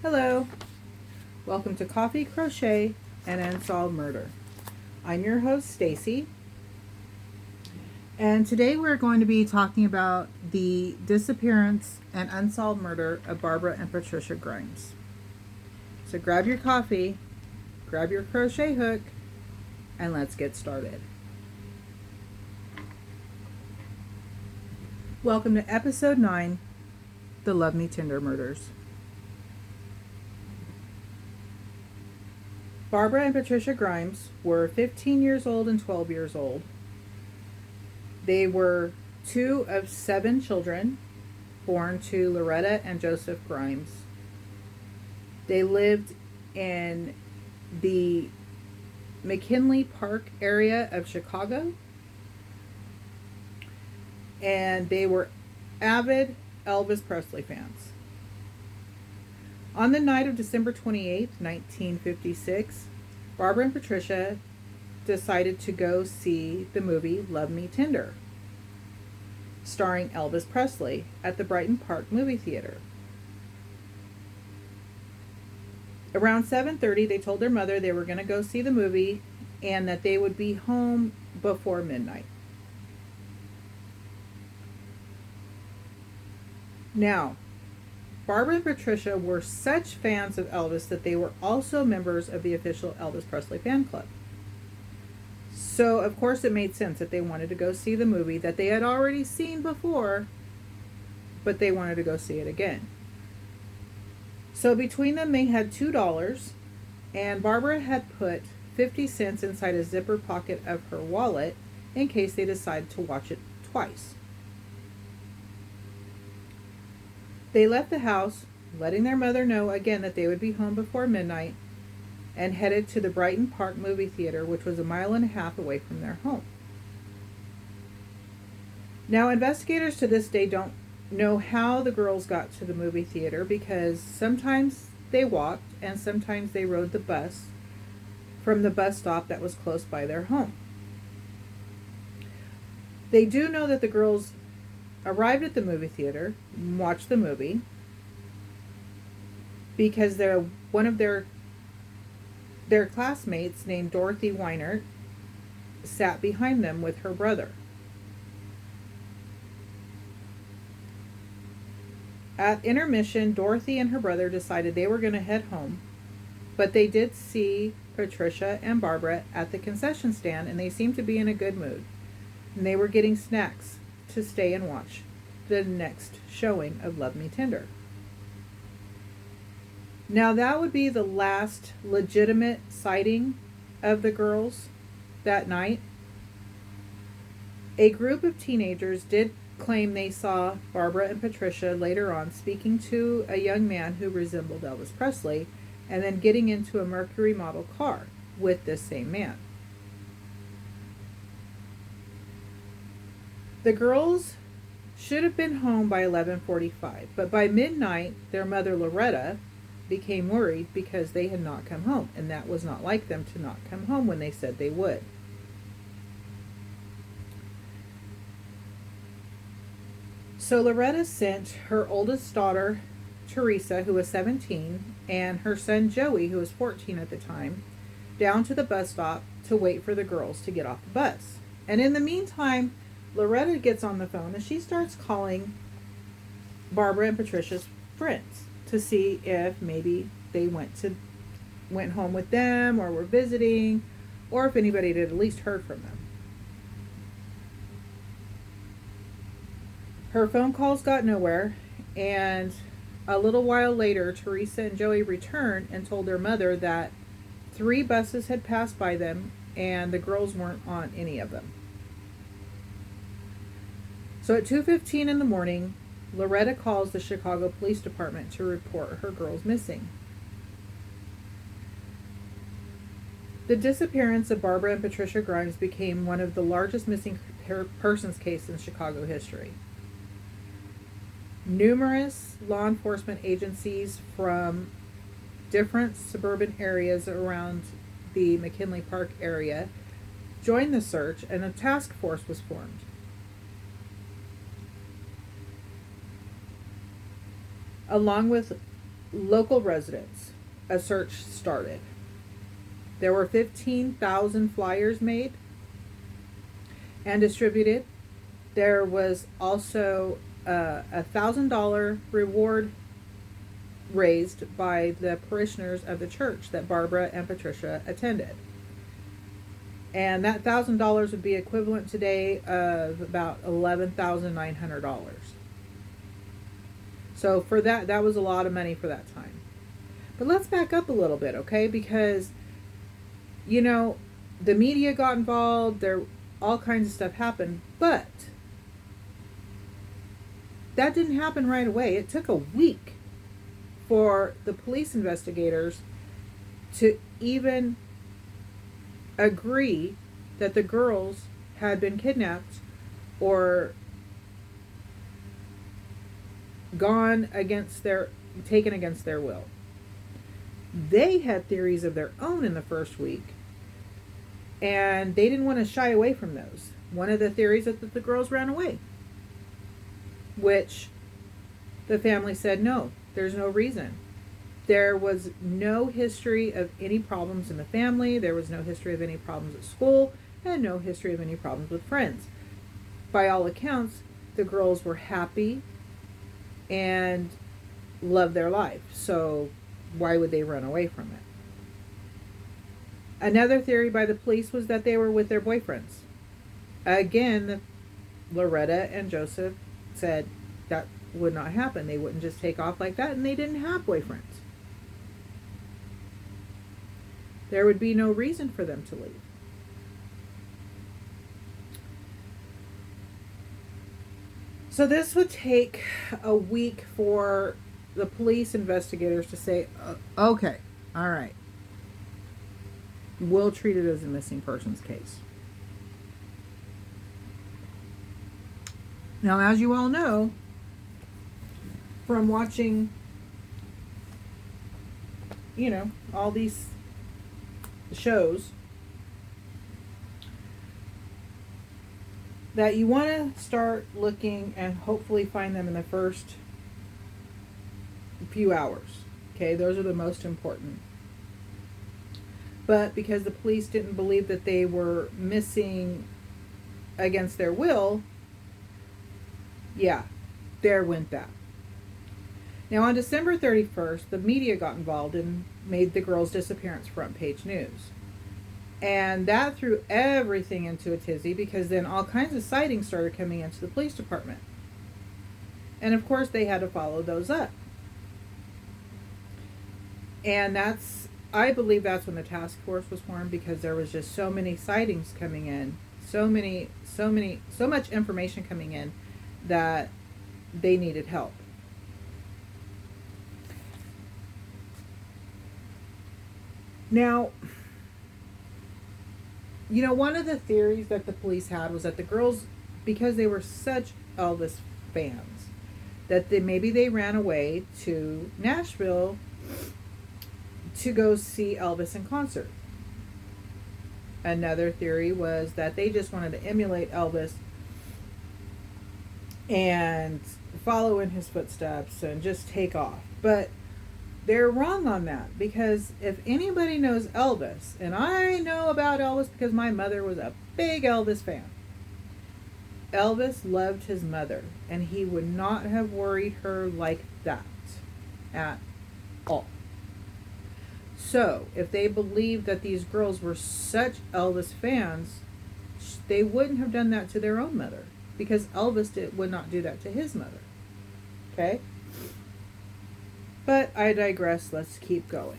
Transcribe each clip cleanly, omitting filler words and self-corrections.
Hello, welcome to Coffee, Crochet, and Unsolved Murder. I'm your host, Stacy, and today we're going to be talking about the disappearance and unsolved murder of Barbara and Patricia Grimes. So grab your coffee, grab your crochet hook, and let's get started. Welcome to Episode 9, The Love Me Tender Murders. Barbara and Patricia Grimes were 15 years old and 12 years old. They were two of 7 children born to Loretta and Joseph Grimes. They lived in the McKinley Park area of Chicago, and they were avid Elvis Presley fans. On the night of December 28, 1956, Barbara and Patricia decided to go see the movie Love Me Tender, starring Elvis Presley, at the Brighton Park movie theater. Around 7:30, they told their mother they were going to go see the movie and that they would be home before midnight. Now, Barbara and Patricia were such fans of Elvis that they were also members of the official Elvis Presley fan club. So, of course, it made sense that they wanted to go see the movie that they had already seen before, but they wanted to go see it again. So, between them, they had $2, and Barbara had put 50 cents inside a zipper pocket of her wallet in case they decided to watch it twice. They left the house, letting their mother know again that they would be home before midnight, and headed to the Brighton Park movie theater, which was 1.5 miles away from their home. Now, investigators to this day don't know how the girls got to the movie theater, because sometimes they walked and sometimes they rode the bus from the bus stop that was close by their home. They do know that the girls arrived at the movie theater, watched the movie, because one of their classmates named Dorothy Weinert sat behind them with her brother. At intermission, Dorothy and her brother decided they were going to head home, but they did see Patricia and Barbara at the concession stand, and they seemed to be in a good mood, and they were getting snacks to stay and watch the next showing of Love Me Tender. Now, that would be the last legitimate sighting of the girls that night. A group of teenagers did claim they saw Barbara and Patricia later on speaking to a young man who resembled Elvis Presley, and then getting into a Mercury model car with this same man. The girls should have been home by 11:45, but by midnight, their mother Loretta became worried because they had not come home, and that was not like them to not come home when they said they would. So Loretta sent her oldest daughter, Teresa, who was 17, and her son Joey, who was 14 at the time, down to the bus stop to wait for the girls to get off the bus. And in the meantime, Loretta gets on the phone and she starts calling Barbara and Patricia's friends to see if maybe they went home with them or were visiting, or if anybody had at least heard from them. Her phone calls got nowhere, and a little while later, Teresa and Joey returned and told their mother that 3 buses had passed by them and the girls weren't on any of them. So at 2:15 in the morning, Loretta calls the Chicago Police Department to report her girls missing. The disappearance of Barbara and Patricia Grimes became one of the largest missing persons cases in Chicago history. Numerous law enforcement agencies from different suburban areas around the McKinley Park area joined the search, and a task force was formed. Along with local residents, a search started. There were 15,000 flyers made and distributed. There was also a $1,000 reward raised by the parishioners of the church that Barbara and Patricia attended. And that $1,000 would be equivalent today of about $11,900. So for that, that was a lot of money for that time. But let's back up a little bit, okay? Because, you know, the media got involved. There, all kinds of stuff happened. But that didn't happen right away. It took a week for the police investigators to even agree that the girls had been kidnapped or taken against their will. They had theories of their own in the first week, and they didn't want to shy away from those. One of the theories is that the girls ran away, which the family said, no, there's no reason. There was no history of any problems in the family. There was no history of any problems at school, and no history of any problems with friends. By all accounts, the girls were happy and loved their life. So why would they run away from it? Another theory by the police was that they were with their boyfriends. Again, Loretta and Joseph said that would not happen. They wouldn't just take off like that, and they didn't have boyfriends. There would be no reason for them to leave. So this would take a week for the police investigators to say, okay, all right, we'll treat it as a missing persons case. Now, as you all know, from watching, you know, all these shows, that you want to start looking and hopefully find them in the first few hours. Okay, those are the most important. But because the police didn't believe that they were missing against their will, yeah, there went that. Now on December 31st, the media got involved and made the girls' disappearance front page news. And that threw everything into a tizzy, because then all kinds of sightings started coming into the police department. And of course they had to follow those up. And I believe that's when the task force was formed, because there was just so many sightings coming in, so much information coming in that they needed help. Now, you know, one of the theories that the police had was that the girls, because they were such Elvis fans, that maybe they ran away to Nashville to go see Elvis in concert. Another theory was that they just wanted to emulate Elvis and follow in his footsteps and just take off. But they're wrong on that, because if anybody knows Elvis, and I know about Elvis because my mother was a big Elvis fan, Elvis loved his mother, and he would not have worried her like that at all. So if they believed that these girls were such Elvis fans, they wouldn't have done that to their own mother, because Elvis would not do that to his mother. Okay? But I digress. Let's keep going.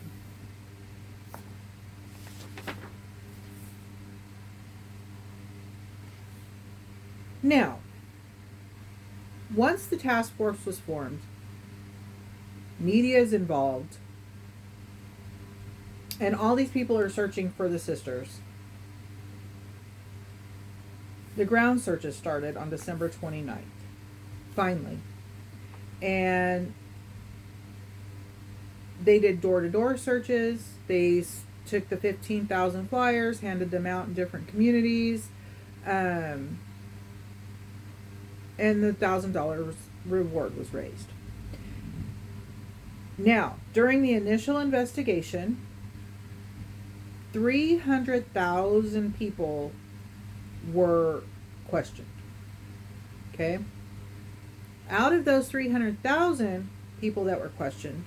Now, once the task force was formed, media is involved, and all these people are searching for the sisters. The ground searches started on December 29th, finally. And they did door-to-door searches. They took the 15,000 flyers, handed them out in different communities, and the $1,000 reward was raised. Now, during the initial investigation, 300,000 people were questioned. Okay? Out of those 300,000 people that were questioned,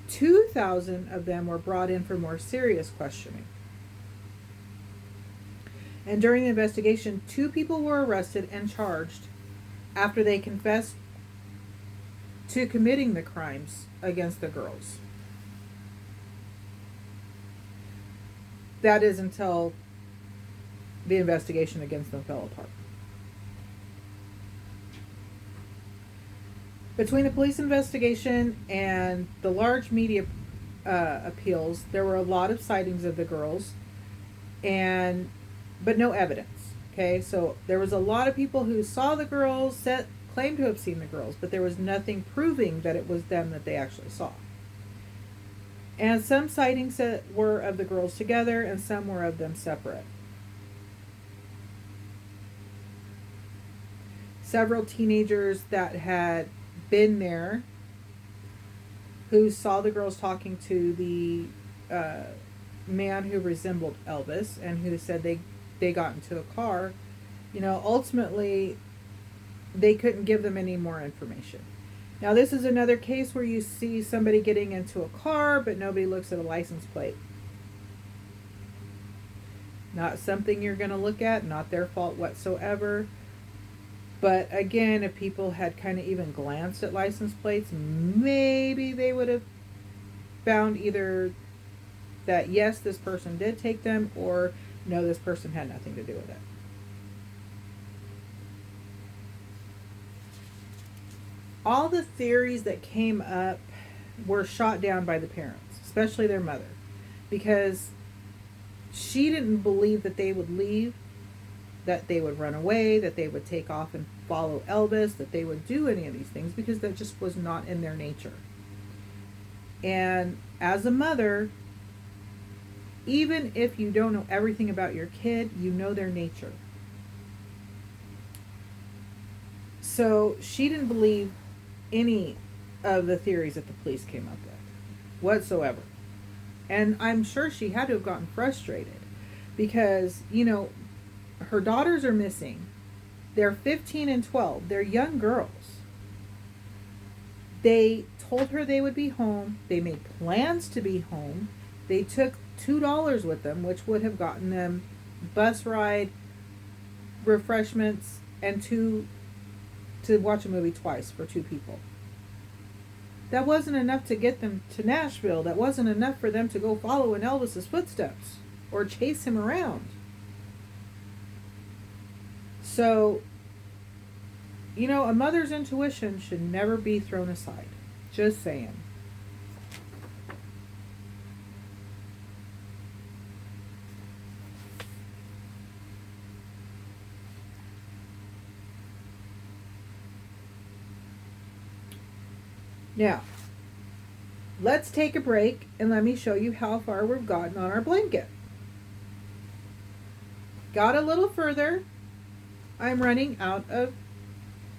2,000 of them were brought in for more serious questioning. And during the investigation, 2 people were arrested and charged after they confessed to committing the crimes against the girls. That is until the investigation against them fell apart. Between the police investigation and the large media appeals, there were a lot of sightings of the girls, but no evidence. Okay, so there was a lot of people who saw the girls, claimed to have seen the girls, but there was nothing proving that it was them that they actually saw. And some sightings were of the girls together, and some were of them separate. Several teenagers that had been there who saw the girls talking to the man who resembled Elvis and who said they got into a car, ultimately they couldn't give them any more information. Now, this is another case where you see somebody getting into a car, but nobody looks at a license plate. Not something you're going to look at, not their fault whatsoever. But again, if people had kind of even glanced at license plates, maybe they would have found either that yes, this person did take them, or no, this person had nothing to do with it. All the theories that came up were shot down by the parents, especially their mother, because she didn't believe that they would leave, that they would run away, that they would take off and follow Elvis, that they would do any of these things, because that just was not in their nature. And as a mother, even if you don't know everything about your kid, you know their nature. So she didn't believe any of the theories that the police came up with whatsoever. And I'm sure she had to have gotten frustrated because, her daughters are missing. They're 15 and 12. They're young girls. They told her they would be home. They made plans to be home. They took $2 with them, which would have gotten them bus ride, refreshments, and to watch a movie twice for 2 people. That wasn't enough to get them to Nashville. That wasn't enough for them to go follow in Elvis's footsteps or chase him around. So, a mother's intuition should never be thrown aside. Just saying. Now, let's take a break and let me show you how far we've gotten on our blanket. Got a little further. I'm running out of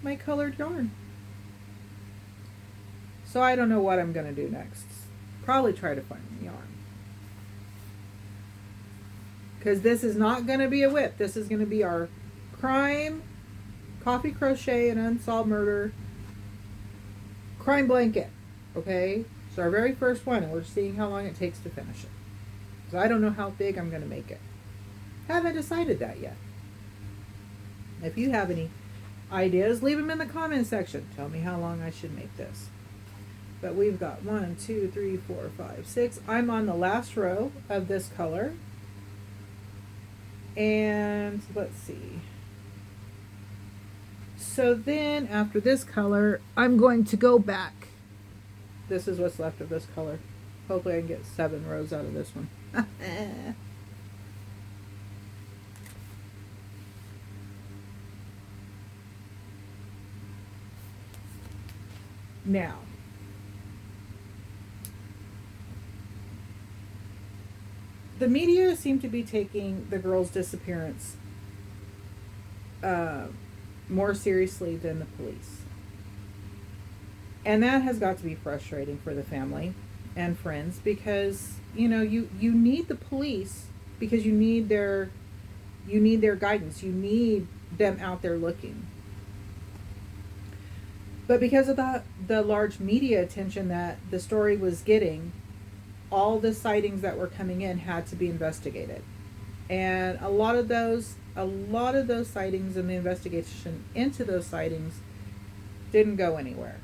my colored yarn. So I don't know what I'm going to do next. Probably try to find the yarn. Because this is not going to be a whip. This is going to be our crime, coffee crochet, and unsolved murder crime blanket. Okay? It's our very first one, and we're seeing how long it takes to finish it. Because I don't know how big I'm going to make it. Haven't decided that yet. If you have any ideas, leave them in the comment section. Tell me how long I should make this. But we've got 1, 2, 3, 4, 5, 6. I'm on the last row of this color. And let's see. So then after this color, I'm going to go back. This is what's left of this color. Hopefully I can get 7 rows out of this one. Now, the media seem to be taking the girl's disappearance more seriously than the police. And that has got to be frustrating for the family and friends because, you need the police because you need their guidance. You need them out there looking. But because of the large media attention that the story was getting, all the sightings that were coming in had to be investigated. And a lot of those sightings and the investigation into those sightings didn't go anywhere.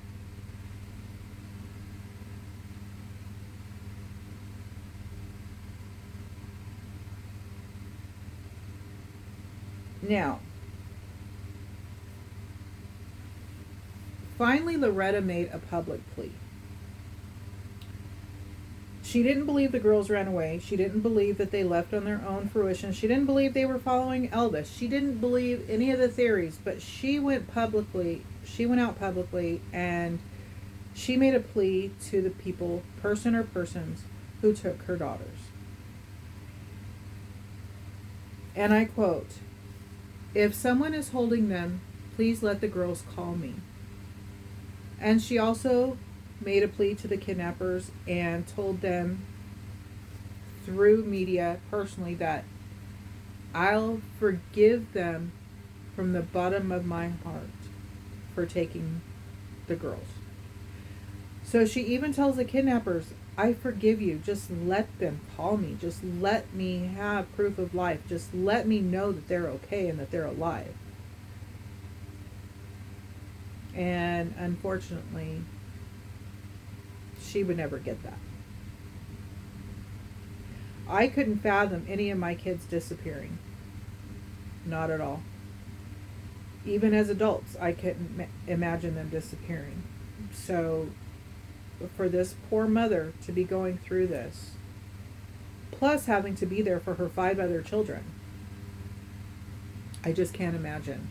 Now, finally, Loretta made a public plea. She didn't believe the girls ran away. She didn't believe that they left on their own fruition. She didn't believe they were following Elvis. She didn't believe any of the theories, but she went out publicly and she made a plea to the people, person or persons, who took her daughters. And I quote, "If someone is holding them, please let the girls call me." And she also made a plea to the kidnappers and told them through media personally that I'll forgive them from the bottom of my heart for taking the girls. So she even tells the kidnappers, I forgive you. Just let them call me. Just let me have proof of life. Just let me know that they're okay and that they're alive. And unfortunately, she would never get that. I couldn't fathom any of my kids disappearing. Not at all. Even as adults, I couldn't imagine them disappearing. So, for this poor mother to be going through this, plus having to be there for her 5 other children, I just can't imagine.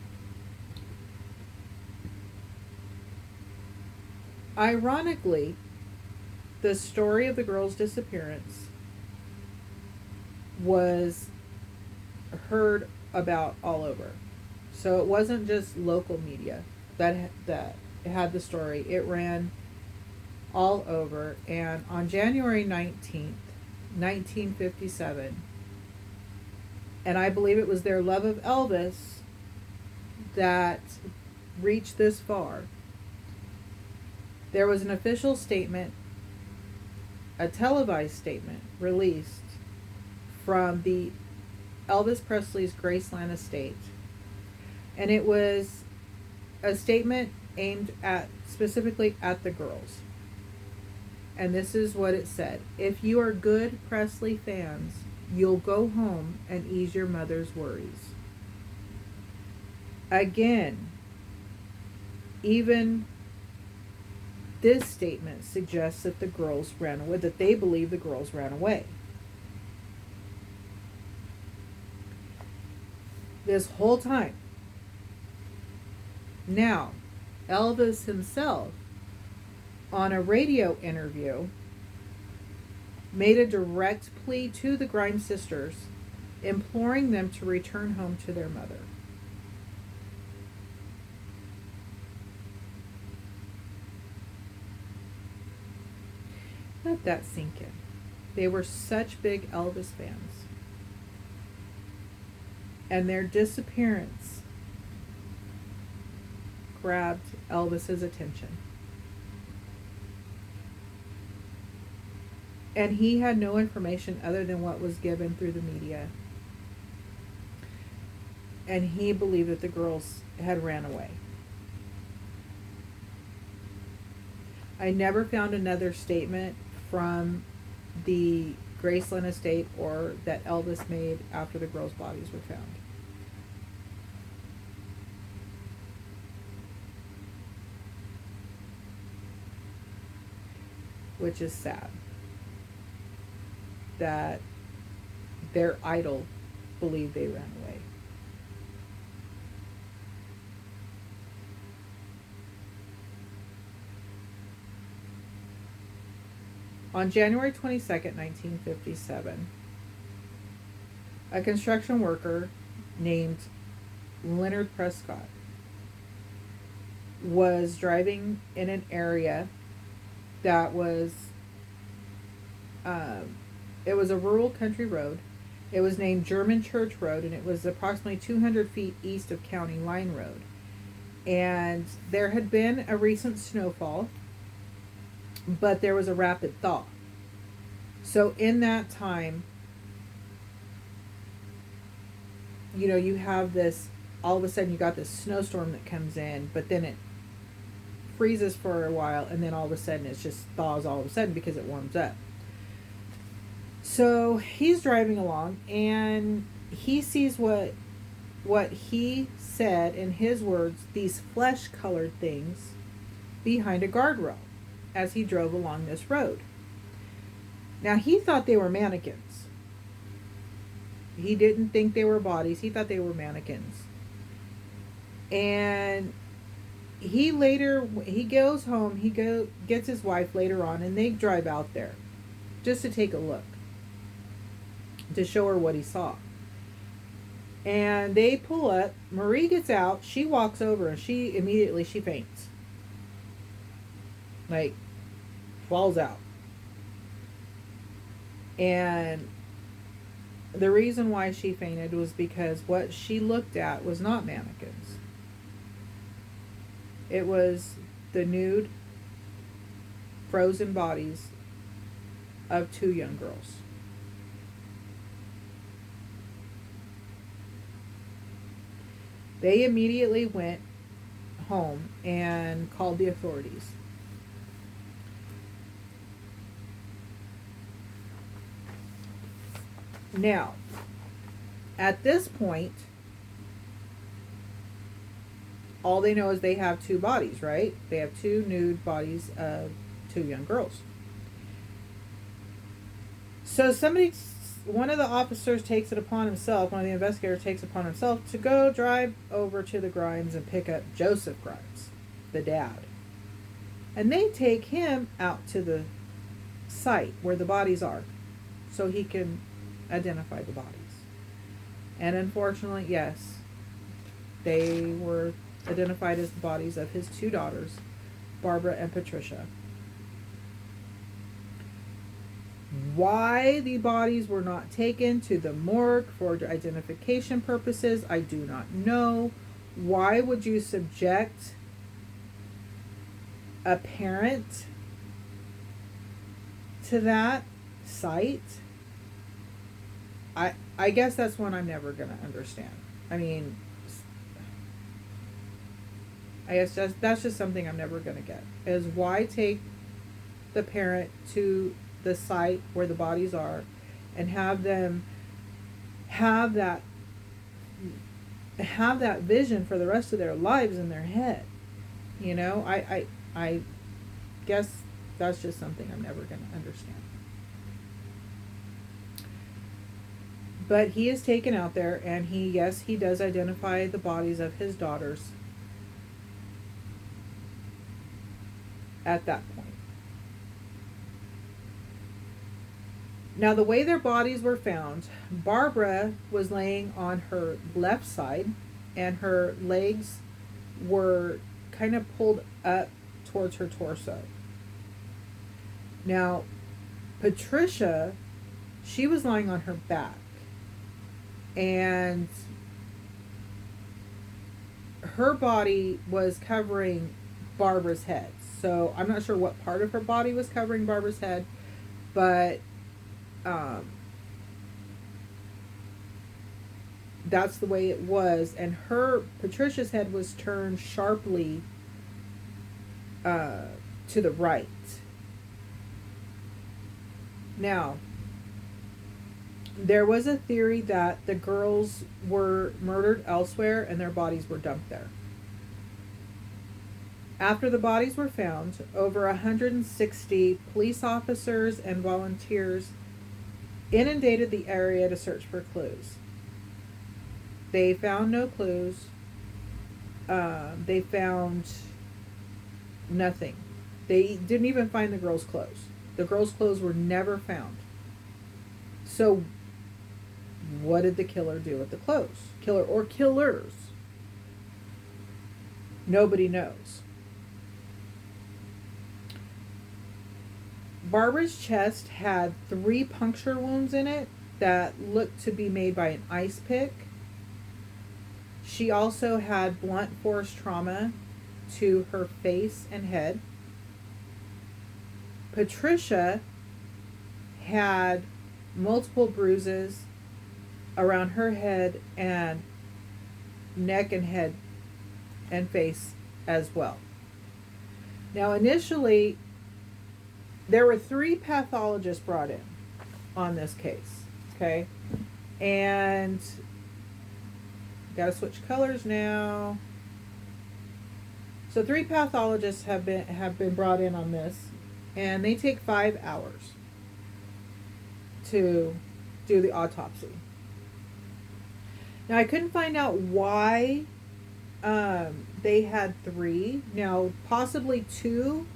Ironically, the story of the girl's disappearance was heard about all over. So it wasn't just local media that had the story. It ran all over. And on January 19th, 1957, and I believe it was their love of Elvis that reached this far, there was an official statement, a televised statement released from the Elvis Presley's Graceland estate. And it was a statement aimed at specifically at the girls. And this is what it said. If you are good Presley fans, you'll go home and ease your mother's worries. Again, even this statement suggests that the girls ran away, that they believe the girls ran away. This whole time. Now, Elvis himself, on a radio interview, made a direct plea to the Grimes sisters, imploring them to return home to their mother. Let that sink in. They were such big Elvis fans. And their disappearance grabbed Elvis's attention. And he had no information other than what was given through the media. And he believed that the girls had ran away. I never found another statement from the Graceland estate or that Elvis made after the girls' bodies were found. Which is sad. That their idol believed they ran away. On January 22nd, 1957, a construction worker named Leonard Prescott was driving in an area that was, it was a rural country road. It was named German Church Road, and it was approximately 200 feet east of County Line Road. And there had been a recent snowfall, but there was a rapid thaw. So in that time, you have this, all of a sudden you got this snowstorm that comes in, but then it freezes for a while, and then all of a sudden it just thaws all of a sudden because it warms up. So he's driving along, and he sees what he said in his words, these flesh-colored things behind a guardrail as he drove along this road. Now, he thought they were mannequins. He didn't think they were bodies. He thought they were mannequins. And he goes home, gets his wife later on, and they drive out there just to take a look, to show her what he saw. And they pull up. Marie gets out. She walks over, and she immediately faints. Like, falls out. And the reason why she fainted was because what she looked at was not mannequins. It was the nude, frozen bodies of two young girls. They immediately went home and called the authorities. Now, at this point, all they know is they have two bodies, right? They have two nude bodies of two young girls. So one of the officers takes it upon himself, one of the investigators takes it upon himself to go drive over to the Grimes and pick up Joseph Grimes, the dad. And they take him out to the site where the bodies are so he can identify the bodies. And unfortunately, yes, they were identified as the bodies of his two daughters, Barbara and Patricia. Why the bodies were not taken to the morgue for identification purposes, I do not know. Why would you subject a parent to that sight? I guess that's one I'm never going to understand. I mean, I guess that's just something I'm never going to get. Is why take the parent to the site where the bodies are and have them have that vision for the rest of their lives in their head. I guess that's just something I'm never going to understand. But he is taken out there, and he does identify the bodies of his daughters at that point. Now, the way their bodies were found, Barbara was laying on her left side, and her legs were kind of pulled up towards her torso. Now, Patricia, she was lying on her back, and her body was covering Barbara's head. So I'm not sure what part of her body was covering Barbara's head, but that's the way it was. And Patricia's head was turned sharply to the right. Now, there was a theory that the girls were murdered elsewhere and their bodies were dumped there. After the bodies were found, over 160 police officers and volunteers inundated the area to search for clues. They found no clues. They found nothing. They didn't even find the girls' clothes. The girls' clothes were never found. So, what did the killer do with the clothes? Killer or killers? Nobody knows. Barbara's chest had 3 puncture wounds in it that looked to be made by an ice pick. She also had blunt force trauma to her face and head. Patricia had multiple bruises around her head and neck and head and face as well. Now, initially, there were 3 pathologists brought in on this case, okay? And got to switch colors now. So 3 pathologists have been brought in on this, and they take 5 hours to do the autopsy. Now, I couldn't find out why they had 3. Now, possibly 2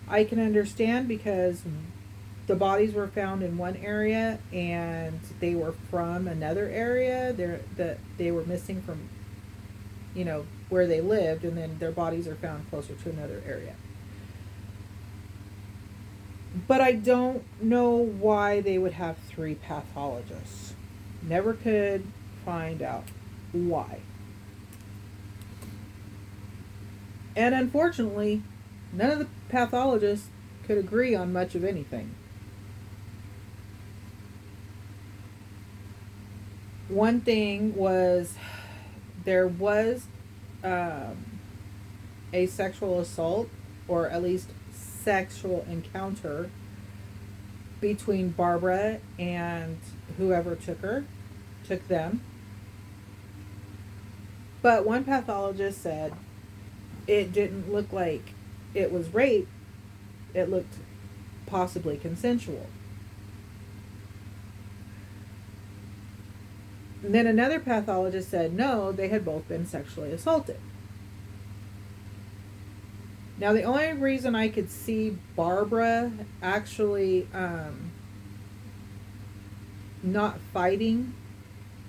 I can understand, because the bodies were found in one area and they were from another area. They were missing from, where they lived, and then their bodies are found closer to another area. But I don't know why they would have 3 pathologists. Never could find out why. And unfortunately, none of the pathologists could agree on much of anything. One thing was, there was a sexual assault, or at least sexual encounter, between Barbara and whoever took them. But one pathologist said it didn't look like it was rape. It looked possibly consensual. And then another pathologist said no, they had both been sexually assaulted. Now, the only reason I could see Barbara actually not fighting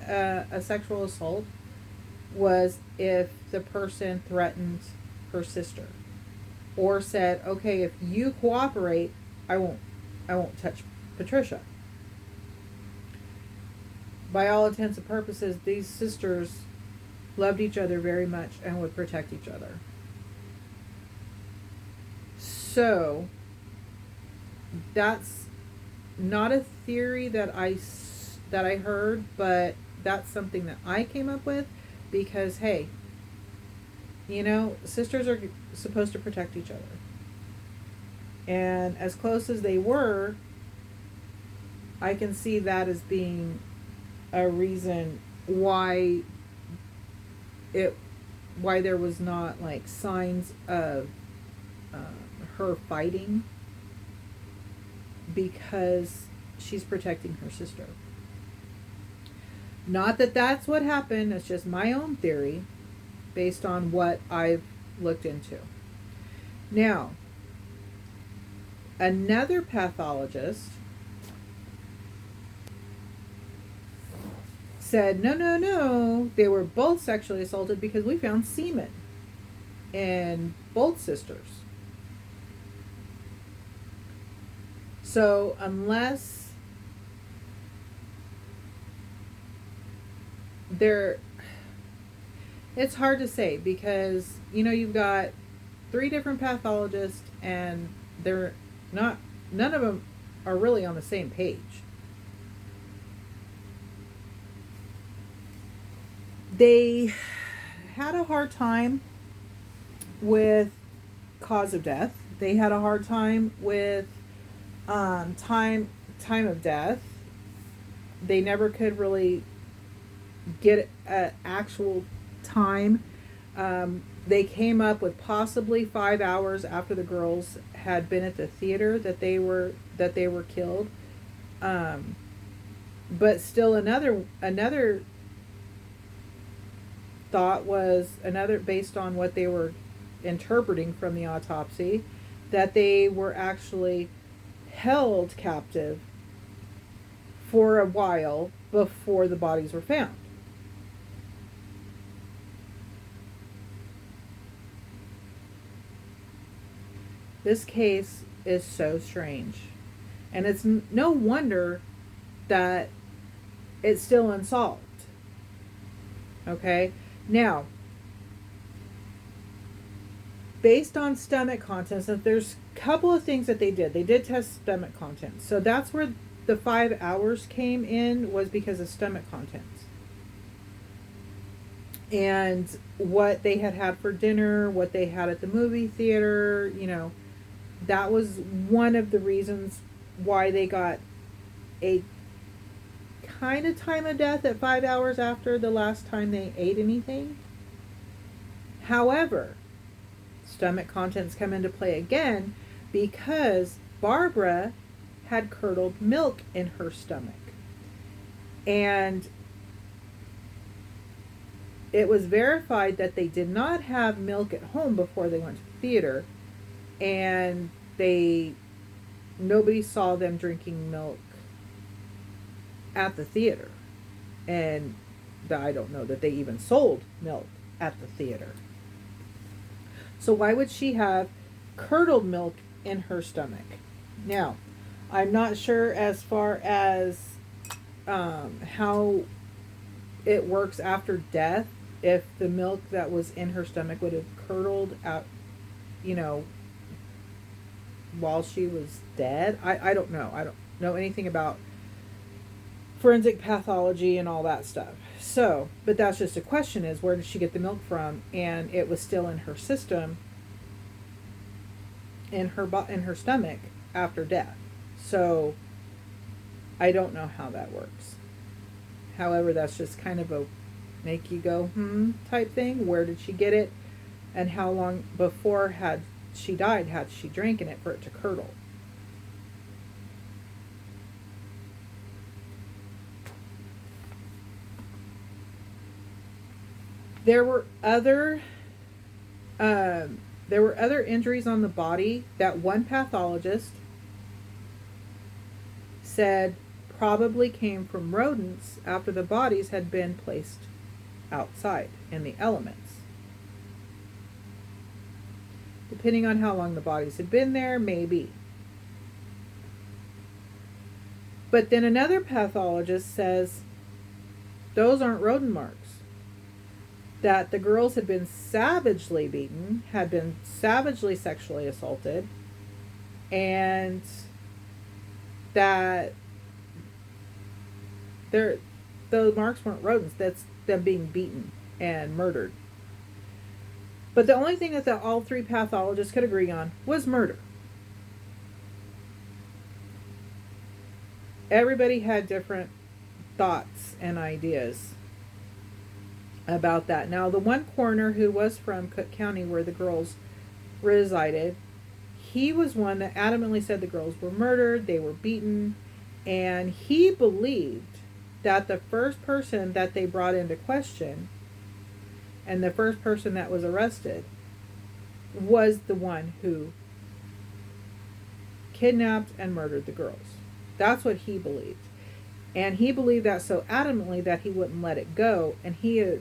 a sexual assault was if the person threatened her sister, or said, okay, if you cooperate, I won't touch Patricia. By all intents and purposes, these sisters loved each other very much and would protect each other. So, that's not a theory that I heard, but that's something that I came up with, because, hey, sisters are supposed to protect each other. And as close as they were, I can see that as being a reason why there was not like signs of her fighting, because she's protecting her sister. Not that that's what happened. It's just my own theory based on what I've looked into. Now, another pathologist said, no, they were both sexually assaulted because we found semen in both sisters. So unless it's hard to say, because you've got 3 different pathologists, and none of them are really on the same page. They had a hard time with cause of death. They had a hard time with time of death. They never could really get an actual time. They came up with possibly 5 hours after the girls had been at the theater that they were killed. But still, another thought was, based on what they were interpreting from the autopsy, that they were actually held captive for a while before the bodies were found. This case is so strange. And it's no wonder that it's still unsolved. Okay? Now, based on stomach contents, and there's a couple of things that they did. They did test stomach contents. So that's where the 5 hours came in, was because of stomach contents. And what they had for dinner, what they had at the movie theater, you know, that was one of the reasons why they got a kind of time of death at 5 hours after the last time they ate anything. However, stomach contents come into play again because Barbara had curdled milk in her stomach. And it was verified that they did not have milk at home before they went to the theater, and nobody saw them drinking milk at the theater. And I don't know that they even sold milk at the theater. So why would she have curdled milk in her stomach? Now, I'm not sure as far as how it works after death, if the milk that was in her stomach would have curdled out, you know, while she was dead. I don't know. I don't know anything about forensic pathology and all that stuff. So, but that's just a question, is where did she get the milk from? And it was still in her system, in her stomach after death. So I don't know how that works. However, that's just kind of a make you go type thing. Where did she get it, and how long before had she died had she drinking it for it to curdle? There were other injuries on the body that one pathologist said probably came from rodents after the bodies had been placed outside in the elements. Depending on how long the bodies had been there, maybe. But then another pathologist says those aren't rodent marks. That the girls had been savagely beaten, had been savagely sexually assaulted, and that the marks weren't rodents. That's them being beaten and murdered. But the only thing that all three pathologists could agree on was murder. Everybody had different thoughts and ideas about that. Now, the one coroner who was from Cook County, where the girls resided, he was one that adamantly said the girls were murdered, they were beaten, and he believed that the first person that they brought into question and the first person that was arrested was the one who kidnapped and murdered the girls. That's what he believed. And he believed that so adamantly that he wouldn't let it go, and he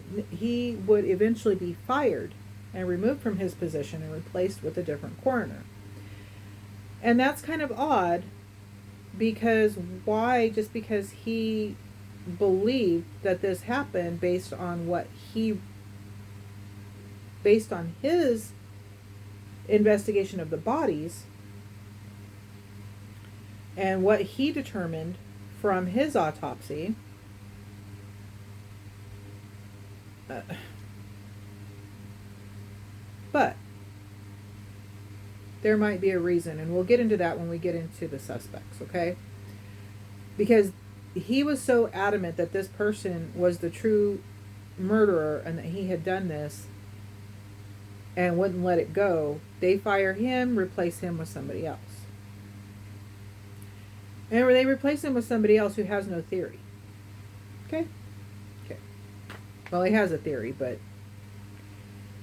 would eventually be fired and removed from his position and replaced with a different coroner. And that's kind of odd, because why? Just because he believed that this happened based on his investigation of the bodies and what he determined from his autopsy. But there might be a reason, and we'll get into that when we get into the suspects, okay? Because he was so adamant that this person was the true murderer and that he had done this and wouldn't let it go. They fire him, replace him with somebody else. And they replace him with somebody else who has no theory. Okay? Okay. Well, he has a theory, but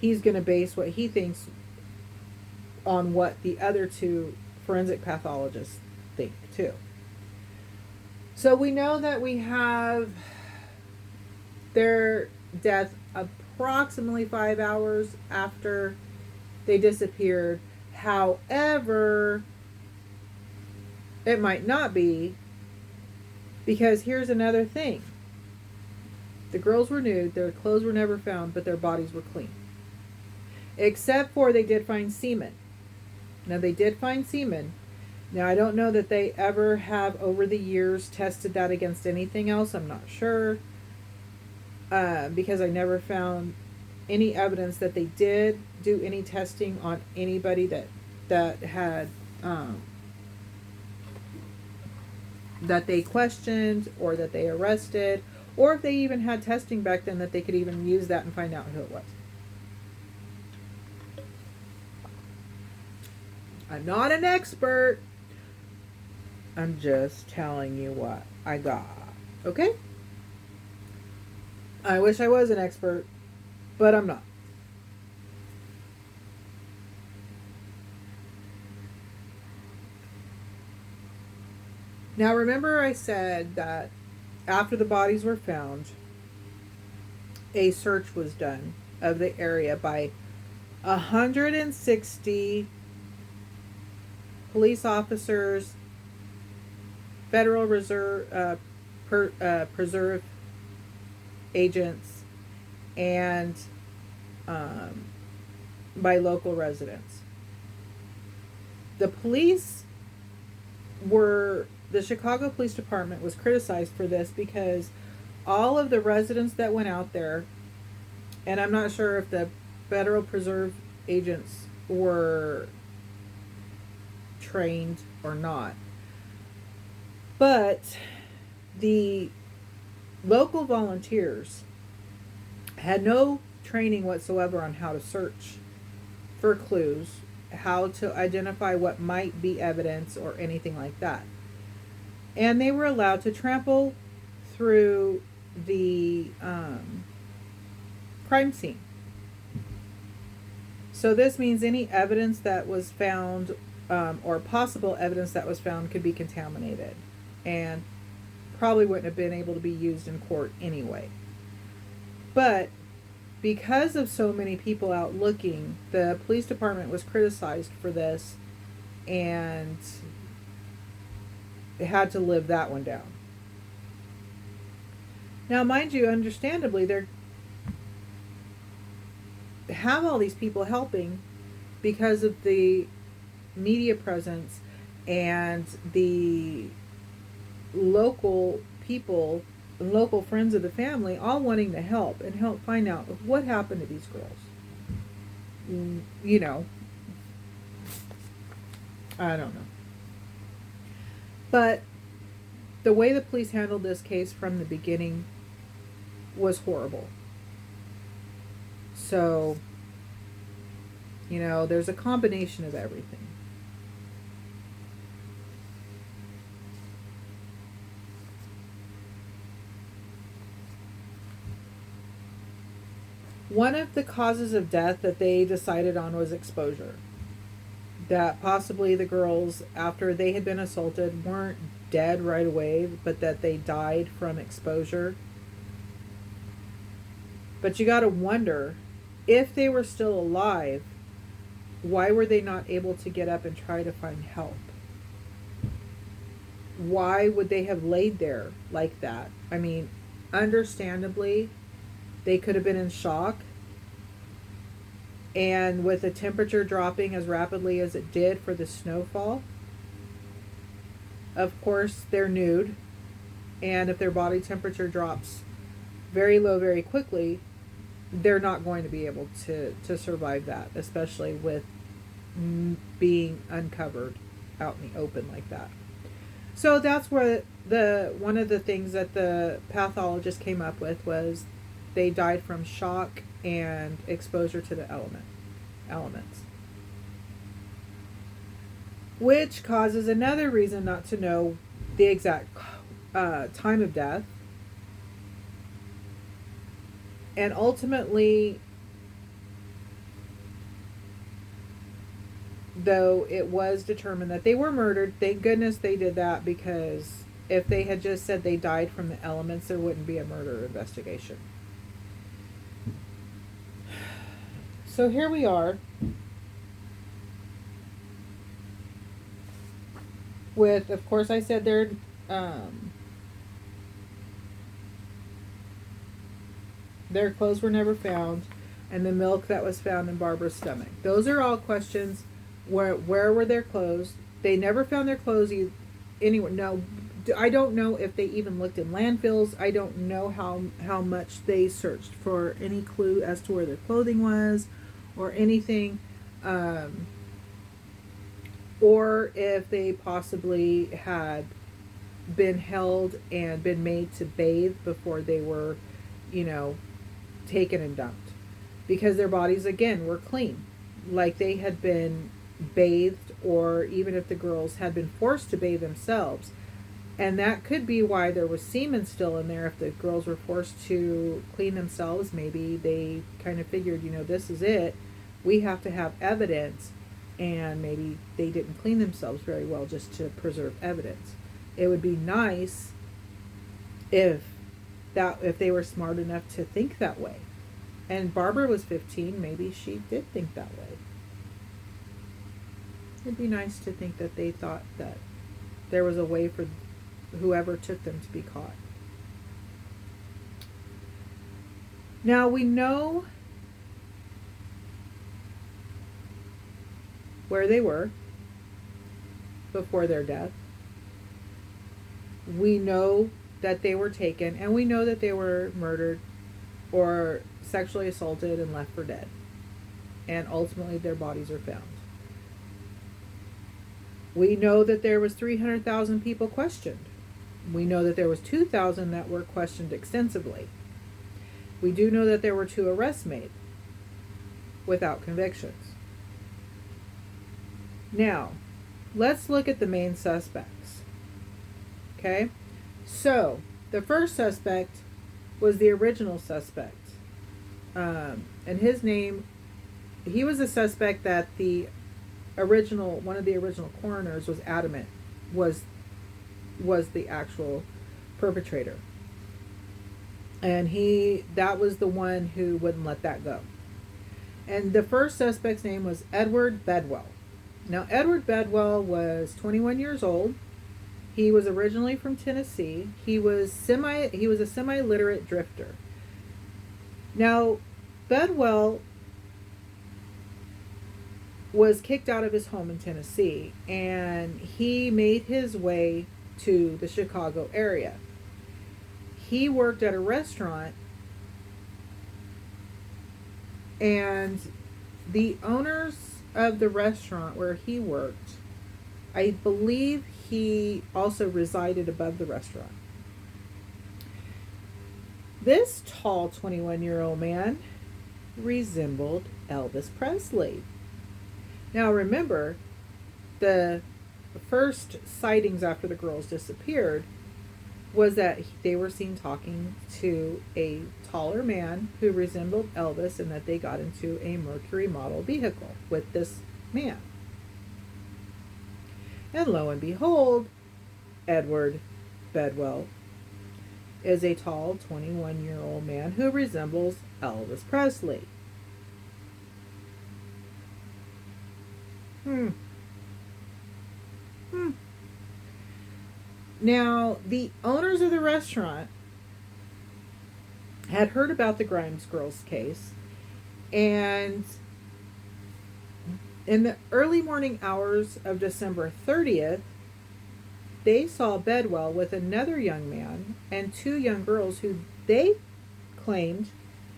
he's going to base what he thinks on what the other two forensic pathologists think, too. So we know that we have their death approximately 5 hours after they disappeared. However, It might not be, because here's another thing. The girls were nude, their clothes were never found, but their bodies were clean. Except for they did find semen. Now, they did find semen. Now, I don't know that they ever have over the years tested that against anything else. I'm not sure. Because I never found any evidence that they did do any testing on anybody that had that they questioned or that they arrested, or if they even had testing back then that they could even use that and find out who it was. I'm not an expert. I'm just telling you what I got. Okay? I wish I was an expert, but I'm not. Now, remember I said that after the bodies were found, a search was done of the area by 160 police officers, Federal Reserve Preserve agents, and by local residents. The Chicago Police Department was criticized for this because all of the residents that went out there, and I'm not sure if the Federal Preserve agents were trained or not, but the local volunteers had no training whatsoever on how to search for clues, how to identify what might be evidence or anything like that. And they were allowed to trample through the crime scene. So this means any evidence that was found, or possible evidence that was found, could be contaminated and probably wouldn't have been able to be used in court anyway. But because of so many people out looking, the police department was criticized for this, and it had to live that one down. Now, mind you, understandably, they have all these people helping because of the media presence and the local people, local friends of the family, all wanting to help and help find out what happened to these girls. You know, I don't know. But the way the police handled this case from the beginning was horrible. So, you know, there's a combination of everything. One of the causes of death that they decided on was exposure. That possibly the girls, after they had been assaulted, weren't dead right away, but that they died from exposure. But you got to wonder, if they were still alive, why were they not able to get up and try to find help? Why would they have laid there like that? I mean, understandably, they could have been in shock. And with the temperature dropping as rapidly as it did for the snowfall, of course, they're nude. And if their body temperature drops very low very quickly, they're not going to be able to survive that, especially with being uncovered out in the open like that. So that's where one of the things that the pathologist came up with was they died from shock and exposure to the elements. Which causes another reason not to know the exact time of death. And ultimately, though it was determined that they were murdered, thank goodness they did that, because if they had just said they died from the elements, there wouldn't be a murder investigation. So here we are. with, of course, I said um, their clothes were never found, and the milk that was found in Barbara's stomach. Those are all questions. Where were their clothes? They never found their clothes anywhere. No, I don't know if they even looked in landfills. I don't know how much they searched for any clue as to where their clothing was or anything. Or if they possibly had been held and been made to bathe before they were, you know, taken and dumped. Because their bodies, again, were clean. Like they had been bathed, or even if the girls had been forced to bathe themselves. And that could be why there was semen still in there. If the girls were forced to clean themselves, maybe they kind of figured, this is it. We have to have evidence. And maybe they didn't clean themselves very well just to preserve evidence. It would be nice if they were smart enough to think that way. And Barbara was 15, maybe she did think that way. It'd be nice to think that they thought that there was a way for whoever took them to be caught. Now we know where they were before their death. We know that they were taken, and we know that they were murdered or sexually assaulted and left for dead. And ultimately their bodies are found. We know that there was 300,000 people questioned. We know that there was 2,000 that were questioned extensively. We do know that there were 2 arrests made without convictions. Now, let's look at the main suspects. Okay? So, the first suspect was the original suspect. And his name, he was a suspect that one of the original coroners was adamant was the actual perpetrator. And that was the one who wouldn't let that go. And the first suspect's name was Edward Bedwell. Now, Edward Bedwell was 21 years old. He was originally from Tennessee. He was a semi-literate drifter. Now, Bedwell was kicked out of his home in Tennessee, and he made his way to the Chicago area. He worked at a restaurant, and the owners of the restaurant where he worked, I believe he also resided above the restaurant. This tall 21-year-old man resembled Elvis Presley. Now remember, the first sightings after the girls disappeared was that they were seen talking to a taller man who resembled Elvis, and that they got into a Mercury model vehicle with this man. And lo and behold, Edward Bedwell is a tall 21-year-old man who resembles Elvis Presley. Now, the owners of the restaurant had heard about the Grimes girls case, and in the early morning hours of December 30th, they saw Bedwell with another young man and 2 young girls who they claimed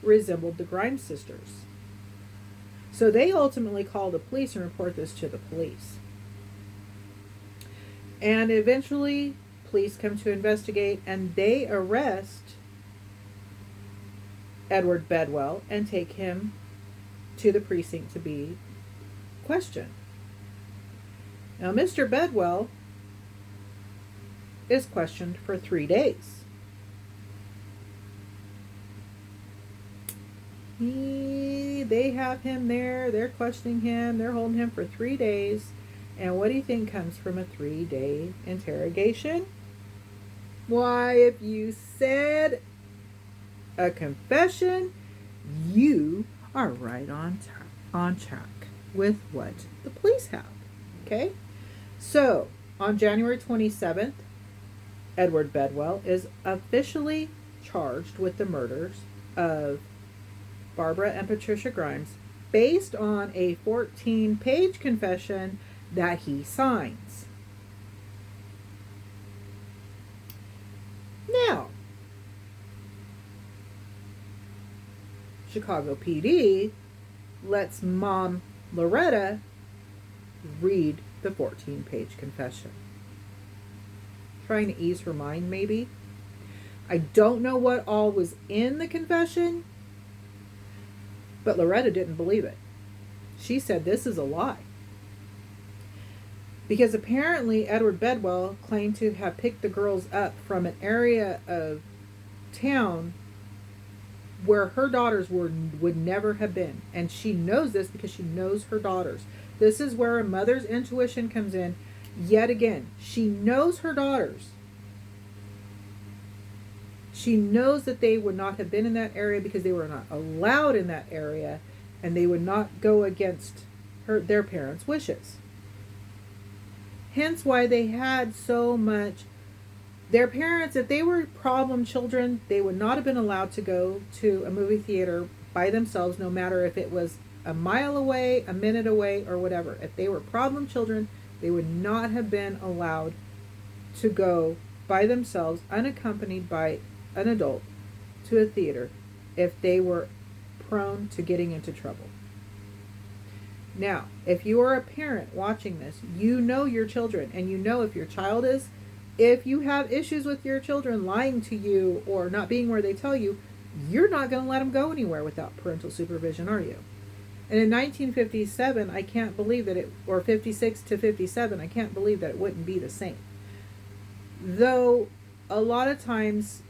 resembled the Grimes sisters. So they ultimately called the police and reported this to the police. And eventually, police come to investigate, and they arrest Edward Bedwell and take him to the precinct to be questioned. Now, Mr. Bedwell is questioned for 3 days. They have him there, they're questioning him, they're holding him for 3 days. And what do you think comes from a 3-day interrogation? Why, if you said a confession, you are right on track with what the police have. Okay? So, On January 27th, Edward Bedwell is officially charged with the murders of Barbara and Patricia Grimes based on a 14-page confession that he signs. Now, Chicago PD lets Mom Loretta read the 14-page confession. Trying to ease her mind, maybe. I don't know what all was in the confession, but Loretta didn't believe it. She said this is a lie. Because apparently Edward Bedwell claimed to have picked the girls up from an area of town where her daughters would never have been. And she knows this because she knows her daughters. This is where a mother's intuition comes in. Yet again, she knows her daughters. She knows that they would not have been in that area because they were not allowed in that area, and they would not go against their parents' wishes. Hence why they had so much. Their parents, if they were problem children, they would not have been allowed to go to a movie theater by themselves, no matter if it was a mile away, a minute away, or whatever. If they were problem children, they would not have been allowed to go by themselves, unaccompanied by an adult, to a theater if they were prone to getting into trouble. Now, if you are a parent watching this, you know your children, and you know if your child is, if you have issues with your children lying to you or not being where they tell you, you're not going to let them go anywhere without parental supervision, are you? And in 1957, I can't believe that or 56 to 57, I can't believe that it wouldn't be the same. Though, a lot of times,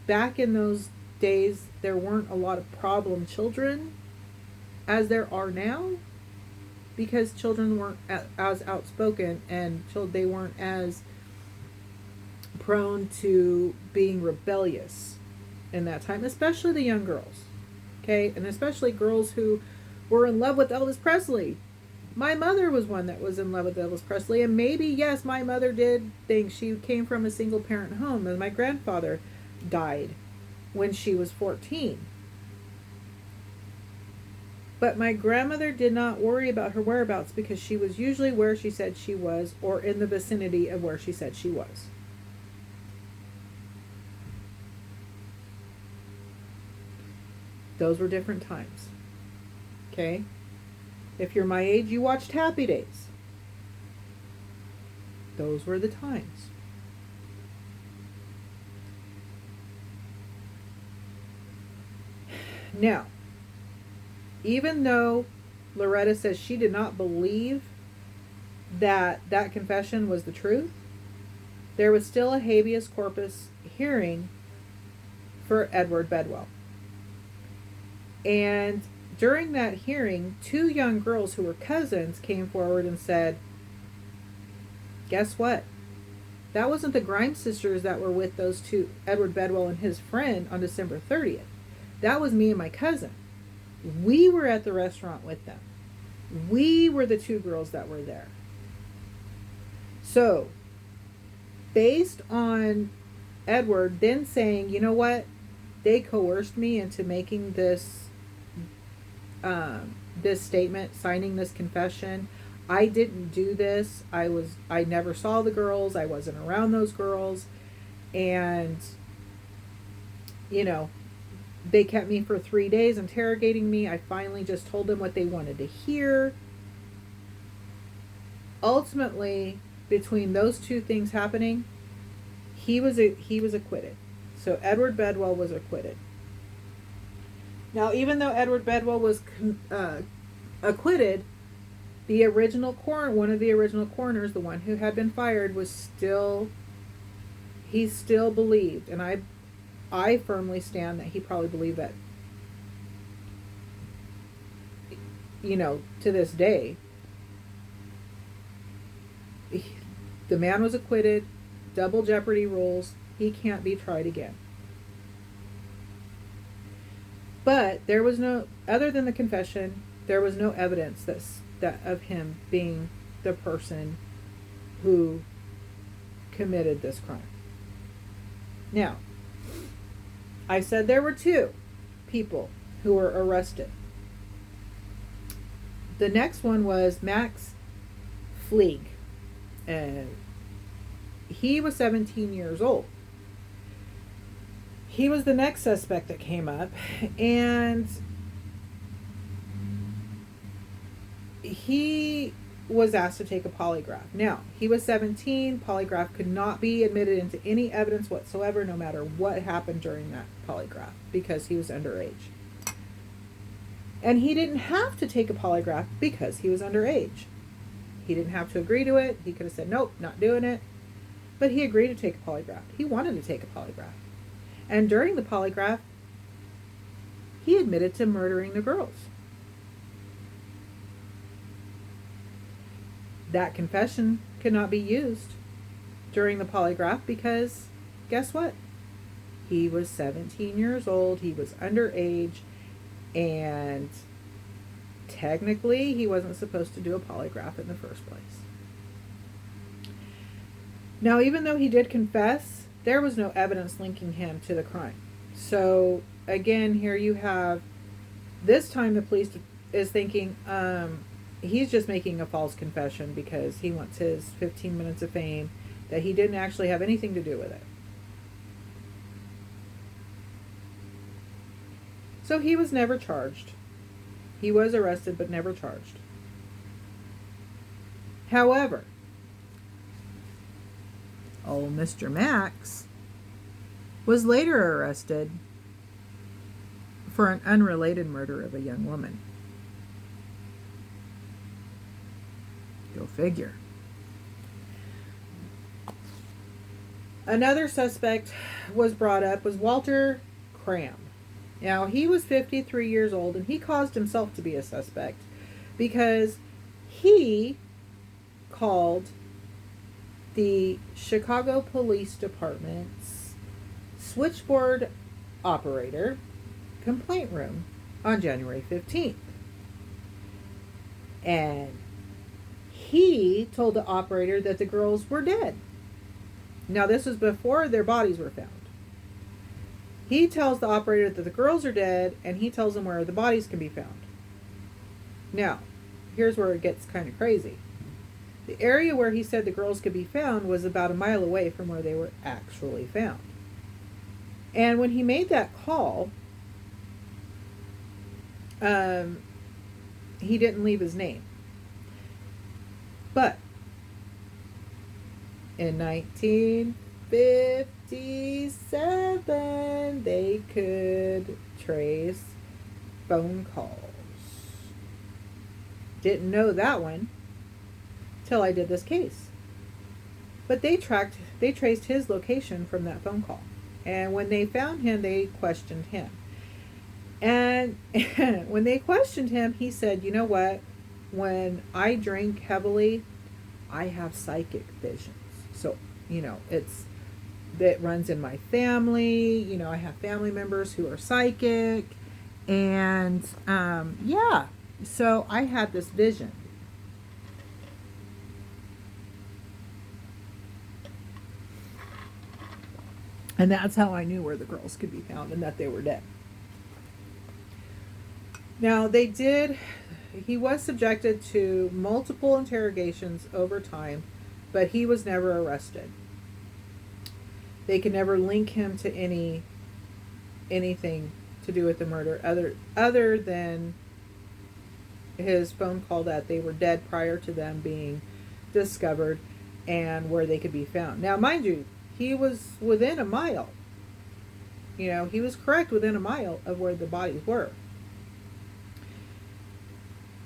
back in those days, there weren't a lot of problem children as there are now, because children weren't as outspoken and they weren't as prone to being rebellious in that time, especially the young girls. Okay, and especially girls who were in love with Elvis Presley. My mother was one that was in love with Elvis Presley, and maybe, yes, my mother did think she came from a single parent home, and my grandfather died when she was 14. But my grandmother did not worry about her whereabouts because she was usually where she said she was, or in the vicinity of where she said she was. Those were different times. Okay? If you're my age, you watched Happy Days. Those were the times. Now, even though Loretta says she did not believe that confession was the truth, there was still a habeas corpus hearing for Edward Bedwell. And during that hearing, two young girls who were cousins came forward and said, guess what? That wasn't the Grimes sisters that were with those two, Edward Bedwell and his friend, on December 30th. That was me and my cousin. We were at the restaurant with them. We were the two girls that were there. So, based on Edward then saying, you know what? They coerced me into making this statement, signing this confession. I didn't do this. I never saw the girls. I wasn't around those girls. And, they kept me for 3 days interrogating me. I finally just told them what they wanted to hear. Ultimately, between those two things happening, he was acquitted. So Edward Bedwell was acquitted. Now, even though Edward Bedwell was acquitted, the original one of the original coroners, the one who had been fired, he still believed, and I firmly stand that he probably believed that, to this day, the man was acquitted, double jeopardy rules, he can't be tried again. But there was no, other than the confession, there was no evidence that of him being the person who committed this crime. Now, I said there were 2 people who were arrested. The next one was Max Fleeg. He was 17 years old. He was the next suspect that came up, and he was asked to take a polygraph. Now, he was 17. Polygraph could not be admitted into any evidence whatsoever, no matter what happened during that polygraph, because he was underage. And he didn't have to take a polygraph because he was underage. He didn't have to agree to it. He could have said, nope, not doing it. But he agreed to take a polygraph. He wanted to take a polygraph. And during the polygraph, he admitted to murdering the girls. That confession could not be used during the polygraph because, guess what? He was 17 years old. He was underage. And technically, he wasn't supposed to do a polygraph in the first place. Now, even though he did confess, there was no evidence linking him to the crime. So, again, here you have, this time the police is thinking, he's just making a false confession because he wants his 15 minutes of fame, that he didn't actually have anything to do with it. So he was never charged. He was arrested but never charged. However, old Mr. Max was later arrested for an unrelated murder of a young woman. Go figure. Another suspect was brought up was Walter Cram. Now, he was 53 years old, and he caused himself to be a suspect because he called the Chicago Police Department's switchboard operator complaint room on January 15th. And he told the operator that the girls were dead. Now, this was before their bodies were found. He tells the operator that the girls are dead, and he tells them where the bodies can be found. Now, here's where it gets kind of crazy. The area where he said the girls could be found was about a mile away from where they were actually found. And when he made that call, he didn't leave his name. But in 1957, they could trace phone calls. Didn't know that one till I did this case. But they traced his location from that phone call. And when they found him, they questioned him. And when they questioned him, he said, you know what? When I drink heavily, I have psychic visions. So, it runs in my family. I have family members who are psychic. And, so I had this vision. And that's how I knew where the girls could be found and that they were dead. Now, he was subjected to multiple interrogations over time, but he was never arrested. They could never link him to anything to do with the murder other than his phone call that they were dead prior to them being discovered and where they could be found. Now, mind you, he was within a mile. He was correct within a mile of where the bodies were.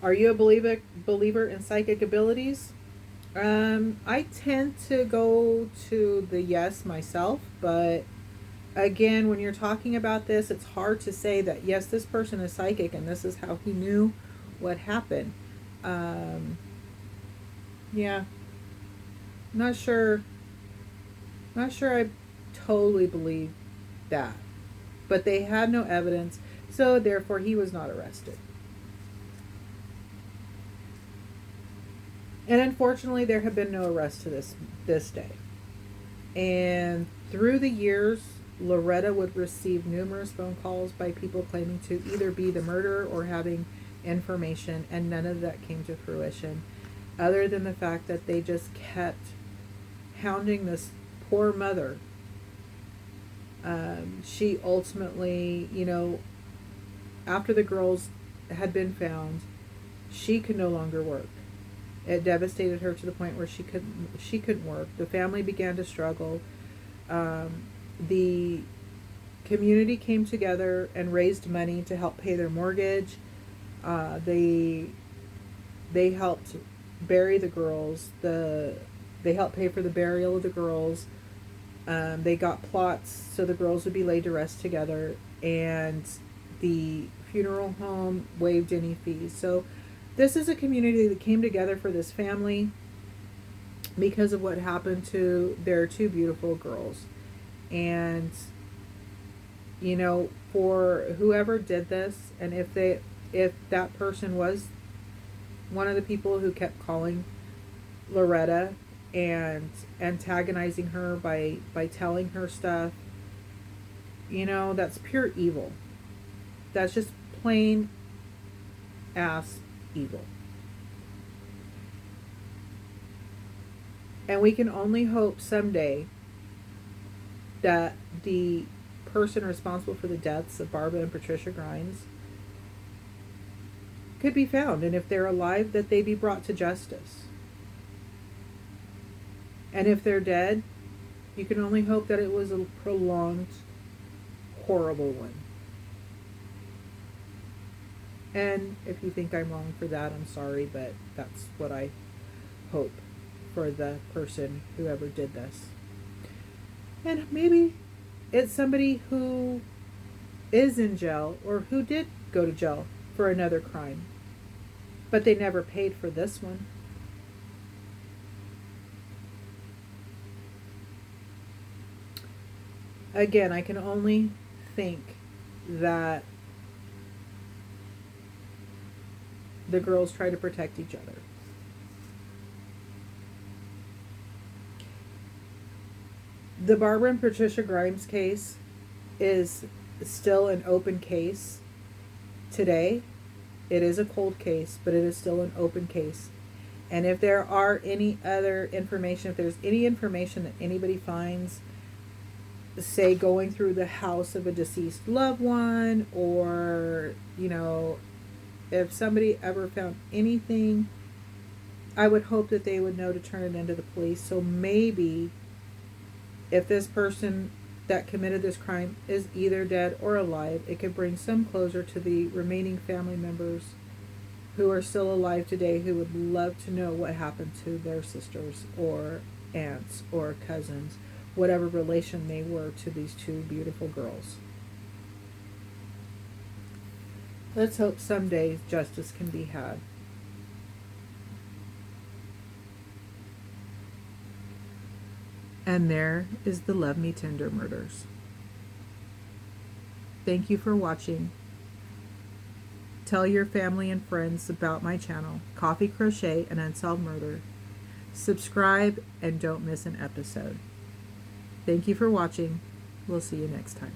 Are you a believer in psychic abilities? I tend to go to the yes myself, but again, when you're talking about this, it's hard to say that, yes, this person is psychic and this is how he knew what happened. Not sure I totally believe that. But they had no evidence, so therefore he was not arrested. And unfortunately, there have been no arrests to this day. And through the years, Loretta would receive numerous phone calls by people claiming to either be the murderer or having information, and none of that came to fruition, other than the fact that they just kept hounding this poor mother. She ultimately, after the girls had been found, she could no longer work. It devastated her to the point where she couldn't work. The family began to struggle. The community came together and raised money to help pay their mortgage. They helped bury the girls. They helped pay for the burial of the girls. They got plots so the girls would be laid to rest together, and the funeral home waived any fees. So this is a community that came together for this family because of what happened to their two beautiful girls. And, for whoever did this, and if that person was one of the people who kept calling Loretta and antagonizing her by telling her stuff, that's pure evil. That's just plain ass evil. And we can only hope someday that the person responsible for the deaths of Barbara and Patricia Grimes could be found, and if they're alive, that they be brought to justice. And if they're dead, you can only hope that it was a prolonged, horrible one. And if you think I'm wrong for that, I'm sorry, but that's what I hope for the person whoever did this. And maybe it's somebody who is in jail or who did go to jail for another crime, but they never paid for this one. Again, I can only think that the girls try to protect each other. The Barbara and Patricia Grimes case is still an open case today. It is a cold case, but it is still an open case. And if there are any other information, if there's any information that anybody finds, say going through the house of a deceased loved one, or, if somebody ever found anything, I would hope that they would know to turn it into the police. So maybe if this person that committed this crime is either dead or alive, it could bring some closure to the remaining family members who are still alive today, who would love to know what happened to their sisters or aunts or cousins, whatever relation they were to these two beautiful girls. Let's hope someday justice can be had. And there is the Love Me Tender murders. Thank you for watching. Tell your family and friends about my channel, Coffee, Crochet, and Unsolved Murder. Subscribe and don't miss an episode. Thank you for watching. We'll see you next time.